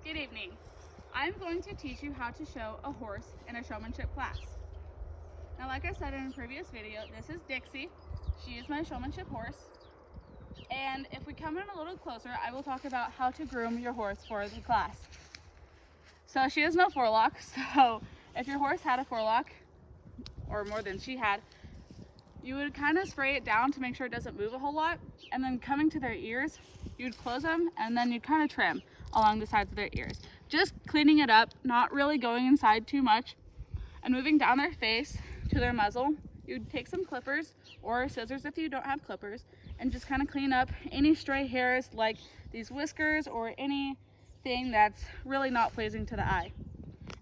Good evening. I'm going to teach you how to show a horse in a showmanship class. Now, like I said in a previous video, this is Dixie. She is my showmanship horse. And if we come in a little closer, I will talk about how to groom your horse for the class. So she has no forelock, so if your horse had a forelock, or more than she had, you would kind of spray it down to make sure it doesn't move a whole lot, and then coming to their ears, you'd close them and then you'd kind of trim along the sides of their ears. Just cleaning it up, not really going inside too much, and moving down their face to their muzzle. You'd take some clippers or scissors if you don't have clippers and just kind of clean up any stray hairs like these whiskers or anything that's really not pleasing to the eye.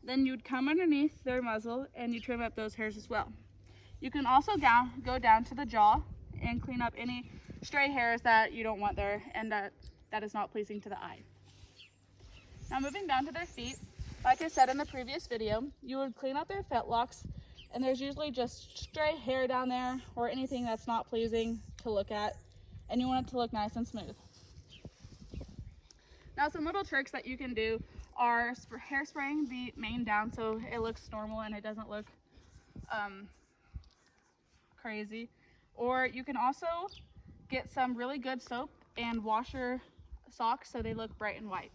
Then you'd come underneath their muzzle and you trim up those hairs as well. You can also go down to the jaw and clean up any stray hairs that you don't want there and that is not pleasing to the eye. Now moving down to their feet, like I said in the previous video, you would clean up their fetlocks, and there's usually just stray hair down there or anything that's not pleasing to look at, and you want it to look nice and smooth. Now some little tricks that you can do are hairspraying the mane down so it looks normal and it doesn't look crazy. Or you can also get some really good soap and wash your socks so they look bright and white.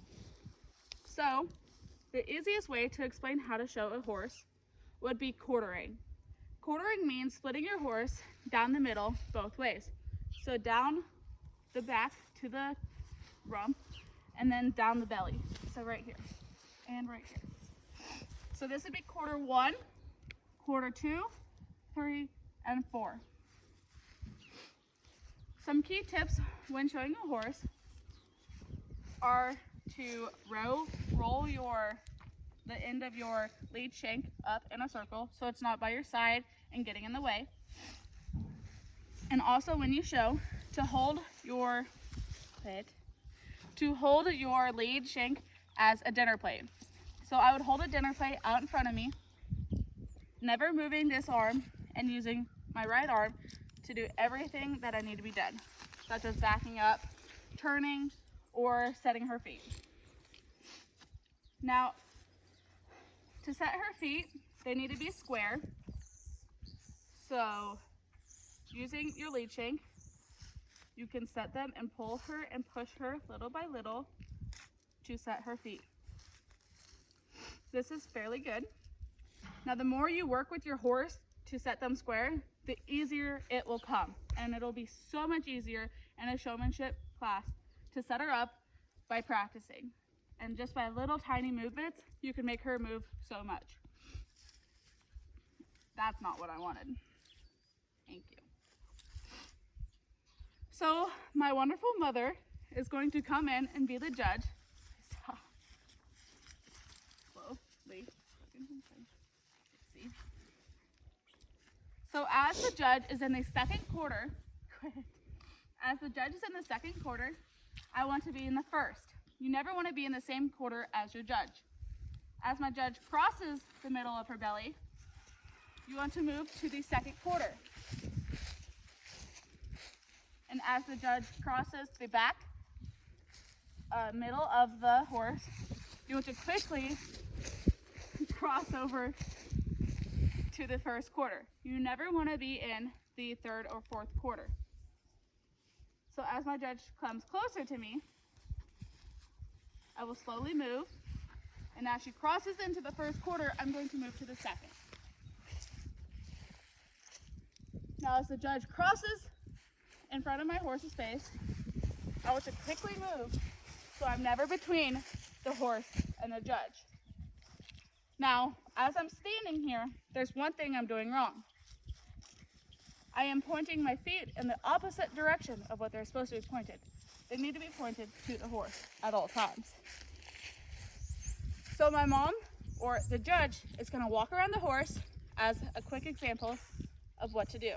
So the easiest way to explain how to show a horse would be quartering. Quartering means splitting your horse down the middle both ways. So down the back to the rump and then down the belly. So right here and right here. So this would be quarter 1, quarter 2, 3, and 4. Some key tips when showing a horse are to roll the end of your lead shank up in a circle so it's not by your side and getting in the way. And also when you show, to hold your lead shank as a dinner plate. So I would hold a dinner plate out in front of me, never moving this arm and using my right arm to do everything that I need to be done, such as backing up, turning, or setting her feet. Now, to set her feet, they need to be square. So, using your lead shank, you can set them and pull her and push her little by little to set her feet. This is fairly good. Now, the more you work with your horse to set them square, the easier it will come. And it'll be so much easier in a showmanship class to set her up by practicing. And just by little tiny movements, you can make her move so much. That's not what I wanted. Thank you. So my wonderful mother is going to come in and be the judge. Slowly. See. So as the judge is in the second quarter, I want to be in the first. You never want to be in the same quarter as your judge. As my judge crosses the middle of her belly, you want to move to the second quarter. And as the judge crosses the back middle of the horse, you want to quickly cross over to the first quarter. You never want to be in the third or fourth quarter. So as my judge comes closer to me, I will slowly move, and as she crosses into the first quarter, I'm going to move to the second. Now as the judge crosses in front of my horse's face, I want to quickly move so I'm never between the horse and the judge. Now, as I'm standing here, there's one thing I'm doing wrong. I am pointing my feet in the opposite direction of what they're supposed to be pointed. They need to be pointed to the horse at all times. So my mom, or the judge, is going to walk around the horse as a quick example of what to do.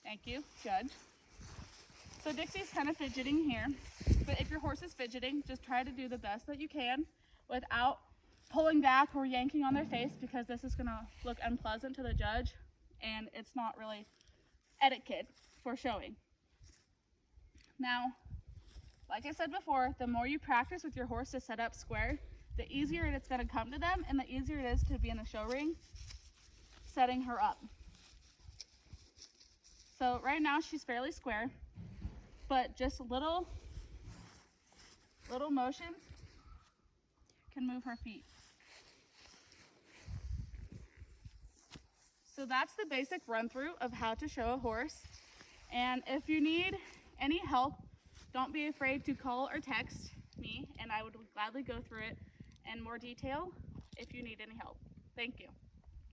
Thank you, Judge. So Dixie's kind of fidgeting here, but if your horse is fidgeting, just try to do the best that you can without pulling back or yanking on their face, because this is gonna look unpleasant to the judge and it's not really etiquette for showing. Now, like I said before, the more you practice with your horse to set up square, the easier it's gonna come to them and the easier it is to be in the show ring setting her up. So right now she's fairly square, but just little motions can move her feet. So that's the basic run through of how to show a horse. And if you need any help, don't be afraid to call or text me, and I would gladly go through it in more detail if you need any help. Thank you.